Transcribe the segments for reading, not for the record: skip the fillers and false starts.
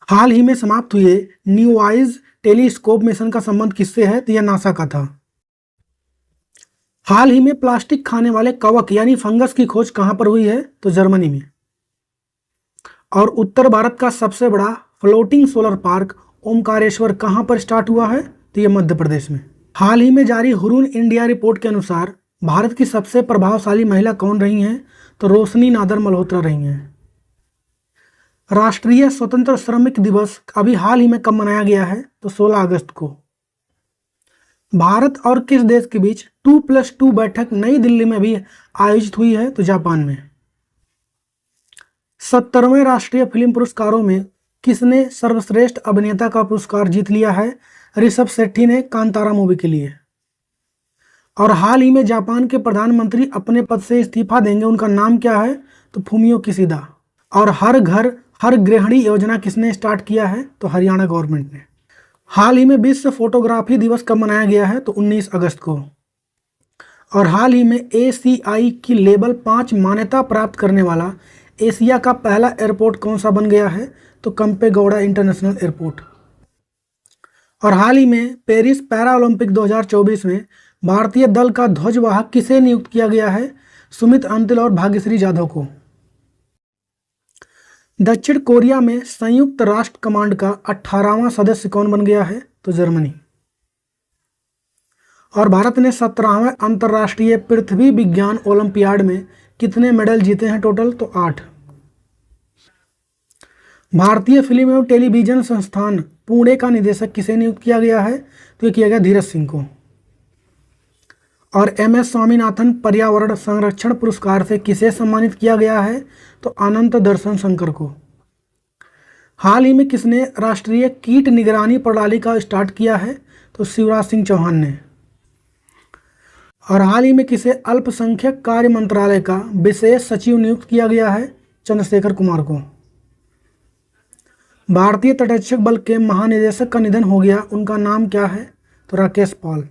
हाल ही में समाप्त हुए न्यू आइज टेलीस्कोप मिशन का संबंध किससे है? तो यह नासा का था। हाल ही में प्लास्टिक खाने वाले कवक यानी फंगस की खोज कहां पर हुई है? तो जर्मनी में। और उत्तर भारत का सबसे बड़ा फ्लोटिंग सोलर पार्क ओमकारेश्वर कहां पर स्टार्ट हुआ है? तो यह मध्य प्रदेश में। हाल ही में जारी हुरून इंडिया रिपोर्ट के अनुसार भारत की सबसे प्रभावशाली महिला कौन रही हैं? तो रोशनी नादर मल्होत्रा रही हैं। राष्ट्रीय स्वतंत्र श्रमिक दिवस अभी हाल ही में कब मनाया गया है? तो 16 अगस्त को। भारत और किस देश के बीच 2+2 बैठक नई दिल्ली में भी आयोजित हुई है? तो जापान में। 70वें राष्ट्रीय फिल्म पुरस्कारों में किसने सर्वश्रेष्ठ अभिनेता का पुरस्कार जीत लिया है? ऋषभ शेट्टी ने कांतारा मूवी के लिए। और हाल ही में जापान के प्रधानमंत्री अपने पद से इस्तीफा देंगे, उनका नाम क्या है? तो फूमियो किशिदा। और हर घर हर गृहिणी योजना किसने स्टार्ट किया है? तो हरियाणा गवर्नमेंट ने। हाल ही में विश्व फोटोग्राफी दिवस कब मनाया गया है? तो 19 अगस्त को। और हाल ही में ACI की लेवल 5 मान्यता प्राप्त करने वाला एशिया का पहला एयरपोर्ट कौन सा बन गया है? तो केम्पेगौड़ा इंटरनेशनल एयरपोर्ट। और हाल ही में पेरिस पैरा ओलंपिक 2024 में भारतीय दल का ध्वजवाहक किसे नियुक्त किया गया है? सुमित अंतिल और भाग्यश्री जाधव को। दक्षिण कोरिया में संयुक्त राष्ट्र कमांड का 18वां सदस्य कौन बन गया है? तो जर्मनी। और भारत ने 17वें अंतर्राष्ट्रीय पृथ्वी विज्ञान ओलंपियाड में कितने मेडल जीते हैं टोटल? तो 8। भारतीय फिल्म एवं टेलीविजन संस्थान पुणे का निदेशक किसे नियुक्त किया गया है? तो ये किया गया धीरज सिंह को। और MS स्वामीनाथन पर्यावरण संरक्षण पुरस्कार से किसे सम्मानित किया गया है? तो अनंत दर्शन शंकर को। हाल ही में किसने राष्ट्रीय कीट निगरानी प्रणाली का स्टार्ट किया है? तो शिवराज सिंह चौहान ने। और हाल ही में किसे अल्पसंख्यक कार्य मंत्रालय का विशेष सचिव नियुक्त किया गया है? चंद्रशेखर कुमार को। भारतीय तटरक्षक बल के महानिदेशक का निधन हो गया, उनका नाम क्या है? तो राकेश पॉल।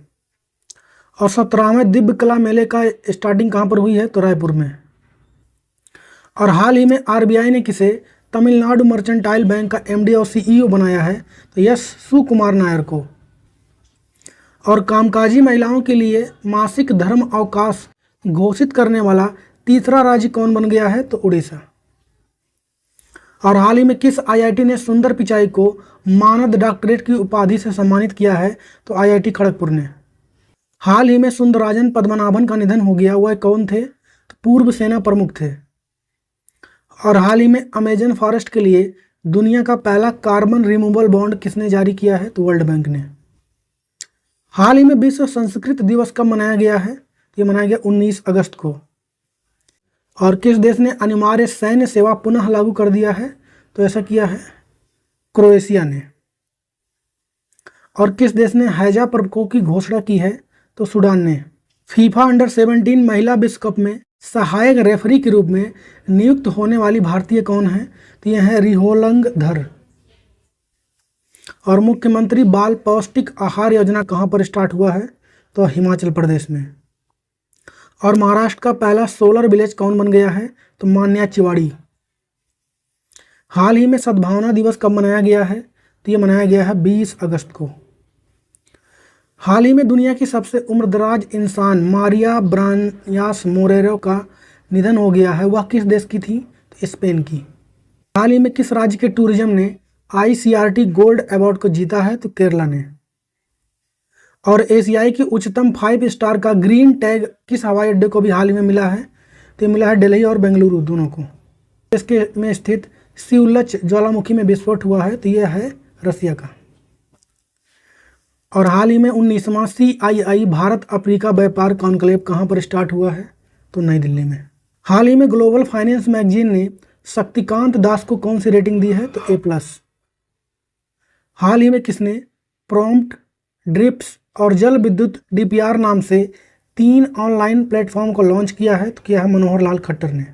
और 17वें दिव्य कला मेले का स्टार्टिंग कहाँ पर हुई है? तो रायपुर में। और हाल ही में RBI ने किसे तमिलनाडु मर्चेंटाइल बैंक का MD और CEO बनाया है? तो यस सुकुमार नायर को। और कामकाजी महिलाओं के लिए मासिक धर्म अवकाश घोषित करने वाला तीसरा राज्य कौन बन गया है? तो उड़ीसा। और हाल ही में किस IIT ने सुंदर पिचाई को मानद डॉक्टरेट की उपाधि से सम्मानित किया है? तो IIT खड़गपुर ने। हाल ही में सुंदराजन पद्मनाभन का निधन हो गया, वह कौन थे? तो पूर्व सेना प्रमुख थे। और हाल ही में अमेजन फॉरेस्ट के लिए दुनिया का पहला कार्बन रिमूवल बॉन्ड किसने जारी किया है? तो वर्ल्ड बैंक ने। हाल ही में विश्व संस्कृत दिवस कब मनाया गया है? ये मनाया गया 19 अगस्त को। और किस देश ने अनिवार्य सैन्य सेवा पुनः लागू कर दिया है? तो ऐसा किया है क्रोएशिया ने। और किस देश ने हैजा प्रकोप की घोषणा की है? तो सूडान ने। फीफा अंडर-17 महिला विश्व कप में सहायक रेफरी के रूप में नियुक्त होने वाली भारतीय कौन है? तो यह है रिहोलंग धर। और मुख्यमंत्री बाल पौष्टिक आहार योजना कहां पर स्टार्ट हुआ है? तो हिमाचल प्रदेश में। और महाराष्ट्र का पहला सोलर विलेज कौन बन गया है? तो मान्या चिवाड़ी। हाल ही में सद्भावना दिवस कब मनाया गया है? तो ये मनाया गया है 20 अगस्त को। हाल ही में दुनिया की सबसे उम्रदराज इंसान मारिया ब्रायास मोरेरो का निधन हो गया है, वह किस देश की थी? तो स्पेन की। हाल ही में किस राज्य के टूरिज्म ने ICRT गोल्ड अवार्ड को जीता है? तो केरला ने। और एशियाई की उच्चतम 5 स्टार का ग्रीन टैग किस हवाई अड्डे को भी हाल ही में मिला है? तो मिला है दिल्ली और बेंगलुरु दोनों को। इसके में स्थित शिवलच ज्वालामुखी में विस्फोट हुआ है, तो यह है रसिया का। और हाल ही में 19वां CII भारत अफ्रीका व्यापार कॉन्क्लेव कहाँ पर स्टार्ट हुआ है? तो नई दिल्ली में। हाल ही में ग्लोबल फाइनेंस मैगजीन ने शक्तिकांत दास को कौन सी रेटिंग दी है? तो A+। हाल ही में किसने प्रॉम्प्ट, ड्रिप्स और जल विद्युत DPR नाम से 3 ऑनलाइन प्लेटफॉर्म को लॉन्च किया है? तो किया है मनोहर लाल खट्टर ने।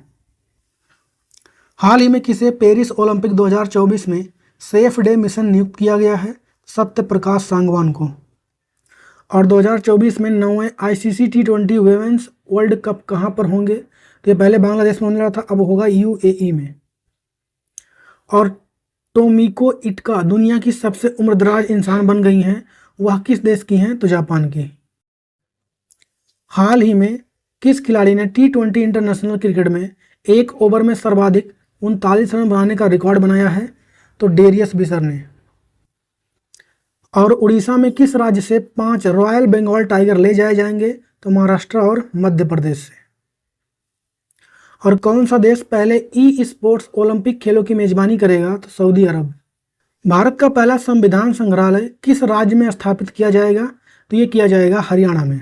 हाल ही में किसे पेरिस ओलंपिक 2024 में सेफ डे मिशन नियुक्त किया गया है? सत्य प्रकाश सांगवान को। और 2024 में 9वें ICC T20 women's world cup कहाँ पर होंगे? तो ये पहले बांग्लादेश में होने रहा था, अब होगा UAE में। और टोमिको इटका दुनिया की सबसे उम्रदराज इंसान बन गई हैं, वह किस देश की हैं? तो जापान की। हाल ही में किस खिलाड़ी ने T20 इंटरनेशनल क्रिकेट में एक ओवर में सर्वाधिक 39 रन बनाने का रिकॉर्ड बनाया है? तो डेरियस बिशर ने। और उड़ीसा में किस राज्य से 5 रॉयल बंगाल टाइगर ले जाए जाएंगे? तो महाराष्ट्र और मध्य प्रदेश से। और कौन सा देश पहले ई स्पोर्ट्स ओलंपिक खेलों की मेजबानी करेगा? तो सऊदी अरब। भारत का पहला संविधान संग्रहालय किस राज्य में स्थापित किया जाएगा? तो ये किया जाएगा हरियाणा में।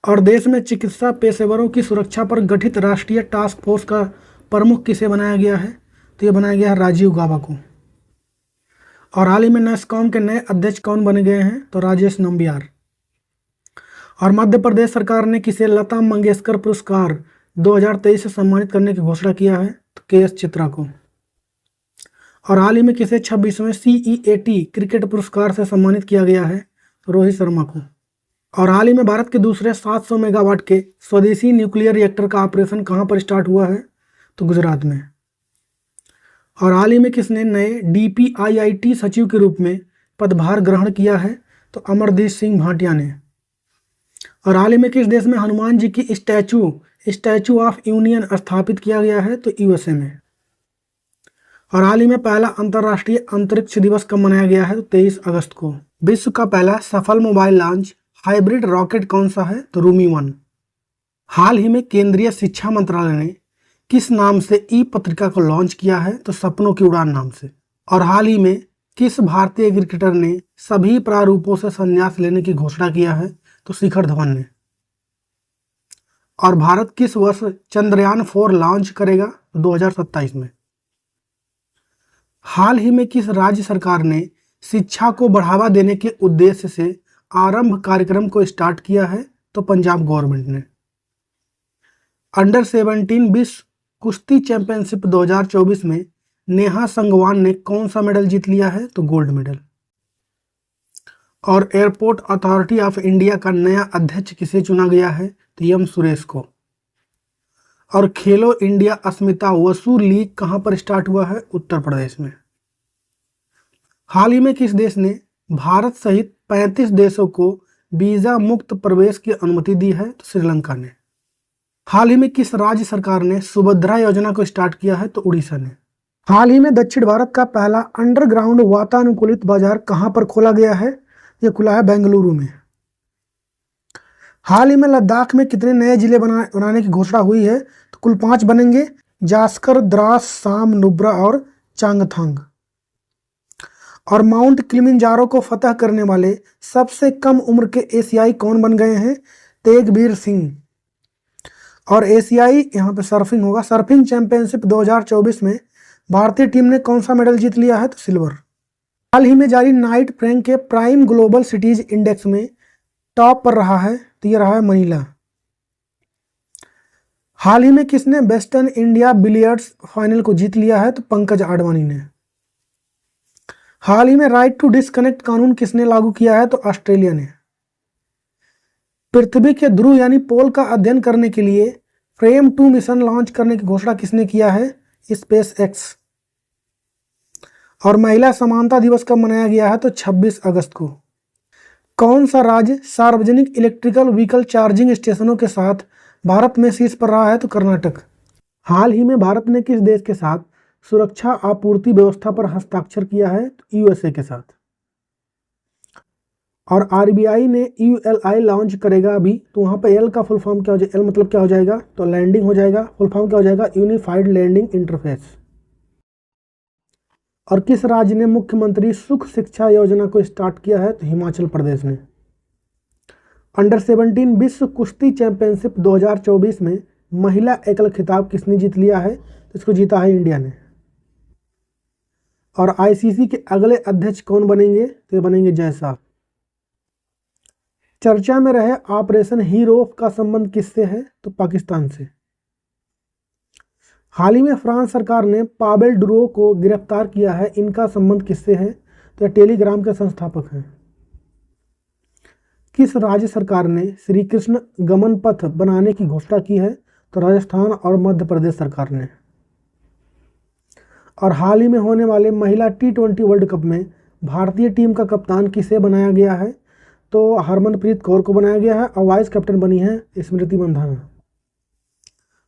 और देश में चिकित्सा पेशेवरों की सुरक्षा पर गठित राष्ट्रीय टास्क फोर्स का प्रमुख किसे बनाया गया है? तो ये बनाया गया है राजीव गाबा को। और हाल ही में नैस्कॉम के नए अध्यक्ष कौन बने गए हैं? तो राजेश नंबियार। और मध्य प्रदेश सरकार ने किसे लता मंगेशकर पुरस्कार 2023 से सम्मानित करने की घोषणा किया है? तो KS चित्रा को। और हाल ही में किसे 26वें CEAT क्रिकेट पुरस्कार से सम्मानित किया गया है? तो रोहित शर्मा को। और हाल ही में भारत के दूसरे 700 मेगावाट के स्वदेशी न्यूक्लियर रिएक्टर का ऑपरेशन कहां पर स्टार्ट हुआ है? तो गुजरात में। और हाल ही में किसने नए DPIIT सचिव के रूप में पदभार ग्रहण किया है? तो अमरदीप सिंह भाटिया ने। और हाल ही में किस देश में हनुमान जी की स्टैचू ऑफ यूनियन स्थापित किया गया है? तो USA में। और हाल ही में पहला अंतर्राष्ट्रीय अंतरिक्ष दिवस कब मनाया गया है? तो 23 अगस्त को। विश्व का पहला सफल मोबाइल लॉन्च हाइब्रिड रॉकेट कौन सा है? तो रूमी 1। हाल ही में केंद्रीय शिक्षा मंत्रालय ने किस नाम से ई-पत्रिका को लॉन्च किया है? तो सपनों की उड़ान नाम से। और हाल ही में किस भारतीय क्रिकेटर ने सभी प्रारूपों से संन्यास लेने की घोषणा किया है? तो शिखर धवन ने। और भारत किस वर्ष चंद्रयान 4 लॉन्च करेगा? तो 2027 में। हाल ही में किस राज्य सरकार ने शिक्षा को बढ़ावा देने के उद्देश्य से आरंभ कार्यक्रम को स्टार्ट किया है? तो पंजाब गवर्नमेंट ने। अंडर 17 विश्व कुश्ती चैंपियनशिप 2024 में नेहा संगवान ने कौन सा मेडल जीत लिया है? तो गोल्ड मेडल। और एयरपोर्ट अथॉरिटी ऑफ इंडिया का नया अध्यक्ष किसे चुना गया है? तो M सुरेश को। और खेलो इंडिया अस्मिता वसु लीग कहां पर स्टार्ट हुआ है? उत्तर प्रदेश में। हाल ही में किस देश ने भारत सहित 35 देशों को वीजा मुक्त प्रवेश की अनुमति दी है? तो श्रीलंका ने। हाल ही में किस राज्य सरकार ने सुभद्रा योजना को स्टार्ट किया है? तो उड़ीसा ने। हाल ही में दक्षिण भारत का पहला अंडरग्राउंड वातानुकूलित बाजार कहां पर खोला गया है? यह खुला है बेंगलुरु में। हाल ही में लद्दाख में कितने नए जिले बनाने की घोषणा हुई है? तो कुल 5 बनेंगे, जास्कर, द्रास, साम, नुब्रा और चांगथांग। और माउंट किलिमंजारो को फतह करने वाले सबसे कम उम्र के एशियाई कौन बन गए हैं? तेगबीर सिंह। और एशियाई यहाँ पे सर्फिंग होगा, सर्फिंग चैंपियनशिप 2024 में भारतीय टीम ने कौन सा मेडल जीत लिया है? तो सिल्वर। हाल ही में जारी नाइट फ्रैंक के प्राइम ग्लोबल सिटीज इंडेक्स में टॉप पर रहा है? तो ये रहा है मनीला। हाल ही में किसने वेस्टर्न इंडिया बिलियर्ड्स फाइनल को जीत लिया है? तो पंकज आडवाणी ने। हाल ही में राइट टू डिस्कनेक्ट कानून किसने लागू किया है? तो ऑस्ट्रेलिया ने। पृथ्वी के ध्रुव यानी पोल का अध्ययन करने के लिए फ्रेम 2 मिशन लॉन्च करने की घोषणा किसने किया है? SpaceX। और महिला समानता दिवस कब मनाया गया है? तो 26 अगस्त को। कौन सा राज्य सार्वजनिक इलेक्ट्रिकल व्हीकल चार्जिंग स्टेशनों के साथ भारत में शीर्ष पर रहा है? तो कर्नाटक। हाल ही में भारत ने किस देश के साथ सुरक्षा आपूर्ति व्यवस्था पर हस्ताक्षर किया है? तो USA के साथ। और RBI ने ULI लॉन्च करेगा अभी, तो वहाँ पे L का फुल फॉर्म क्या हो जाएगा? L मतलब क्या हो जाएगा? तो लैंडिंग हो जाएगा। फुल फॉर्म क्या हो जाएगा? Unified lending interface. और किस राज्य ने मुख्यमंत्री सुख शिक्षा योजना को स्टार्ट किया है? तो हिमाचल प्रदेश ने। अंडर 17 विश्व कुश्ती चैंपियनशिप 2024 में महिला एकल खिताब किसने जीत लिया है? तो इसको जीता है इंडिया ने। और ICC के अगले अध्यक्ष कौन बनेंगे? तो ये बनेंगे जय शाह। चर्चा में रहे ऑपरेशन हीरो का संबंध किससे है? तो पाकिस्तान से। हाल ही में फ्रांस सरकार ने पावेल डुरो को गिरफ्तार किया है, इनका संबंध किससे है? तो टेलीग्राम के संस्थापक हैं। किस राज्य सरकार ने श्री कृष्ण गमन पथ बनाने की घोषणा की है? तो राजस्थान और मध्य प्रदेश सरकार ने। और हाल ही में होने वाले महिला T20 वर्ल्ड कप में भारतीय टीम का कप्तान किसे बनाया गया है? तो हरमनप्रीत कौर को बनाया गया है और वाइस कैप्टन बनी है स्मृति मंधाना।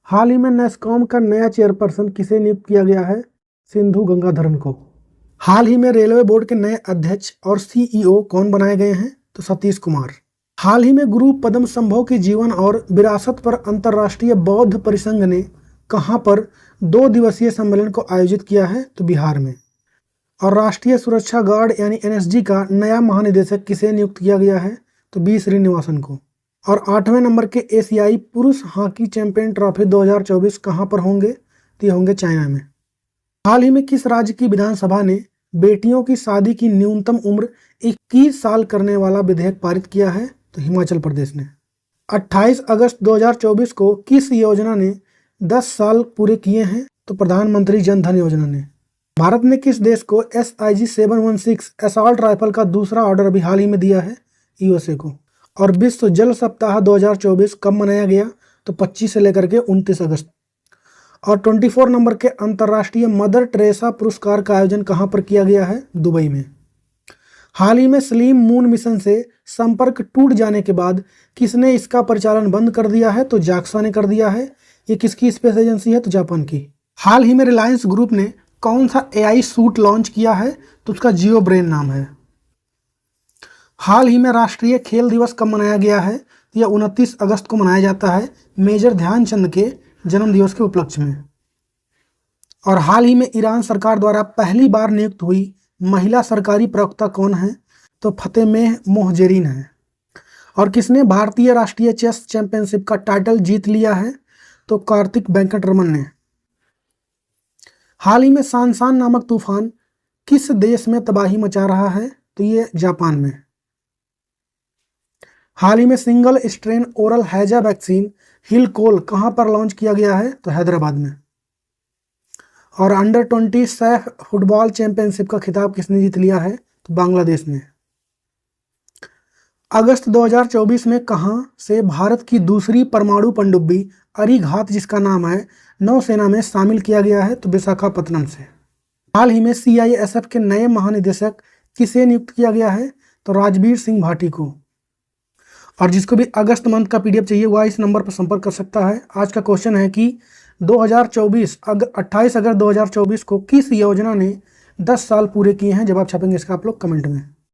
हाल ही में नेस्कॉम का नया चेयरपर्सन किसे नियुक्त किया गया है? सिंधु गंगाधरन को। हाल ही में रेलवे बोर्ड के नए अध्यक्ष और CEO कौन बनाए गए हैं? तो सतीश कुमार। हाल ही में गुरु पद्मसंभव के जीवन और विरासत पर अंतर्राष्ट्रीय बौद्ध परिसंघ ने कहां पर 2 दिवसीय सम्मेलन को आयोजित किया है? तो बिहार में। और राष्ट्रीय सुरक्षा गार्ड यानी NSG का नया महानिदेशक किसे नियुक्त किया गया है? तो B श्रीनिवासन को। और 8वें नंबर के एशियाई पुरुष हॉकी चैंपियन ट्रॉफी 2024 कहां पर होंगे? तो ये होंगे चाइना में। हाल ही में किस राज्य की विधानसभा ने बेटियों की शादी की न्यूनतम उम्र 21 साल करने वाला विधेयक पारित किया है? तो हिमाचल प्रदेश ने। 28 अगस्त 2024 को किस योजना ने 10 साल पूरे किए हैं? तो प्रधानमंत्री जन धन योजना ने। भारत ने किस देश को SIG 716 असॉल्ट राइफल का दूसरा ऑर्डर अभी हाल ही में दिया है? USA को। और विश्व जल सप्ताह 2024 कब मनाया गया? तो 25 से लेकर के 29 अगस्त। और 24 नंबर के अंतर्राष्ट्रीय मदर टेरेसा पुरस्कार का आयोजन कहां पर किया गया है? दुबई में। हाल ही में स्लिम मून मिशन से संपर्क टूट जाने के बाद किसने इसका परिचालन बंद कर दिया है? तो जाक्सा ने कर दिया है। ये किसकी स्पेस एजेंसी है? तो जापान की। हाल ही में रिलायंस ग्रुप ने कौन सा AI सूट लॉन्च किया है? तो उसका जियो ब्रेन नाम है। हाल ही में राष्ट्रीय खेल दिवस कब मनाया गया है? तो यह 29 अगस्त को मनाया जाता है मेजर ध्यानचंद के जन्म दिवस के उपलक्ष्य में। और हाल ही में ईरान सरकार द्वारा पहली बार नियुक्त हुई महिला सरकारी प्रवक्ता कौन है? तो फतेमेह मोहजेरीन है। और किसने भारतीय राष्ट्रीय चेस चैंपियनशिप का टाइटल जीत लिया है? तो कार्तिक वेंकटरमन ने। हाल ही में सांसान नामक तूफान किस देश में तबाही मचा रहा है? तो ये जापान में। हाल ही में सिंगल स्ट्रेन ओरल हैजा वैक्सीन हिलकोल कहां पर लॉन्च किया गया है? तो हैदराबाद में। और अंडर 20 सैफ फुटबॉल चैंपियनशिप का खिताब किसने जीत लिया है? तो बांग्लादेश ने। अगस्त 2024 में कहां से भारत की दूसरी परमाणु पनडुब्बी अरिघात, जिसका नाम है, नौसेना में शामिल किया गया है? तो विशाखापत्तनम से। हाल ही में CISF के नए महानिदेशक किसे नियुक्त किया गया है? तो राजवीर सिंह भाटी को। और जिसको भी अगस्त मंथ का PDF चाहिए वह इस नंबर पर संपर्क कर सकता है। आज का क्वेश्चन है कि 28 अगस्त 2024 को किस योजना ने 10 साल पूरे किए हैं? जवाब छापेंगे इसका आप लोग कमेंट में।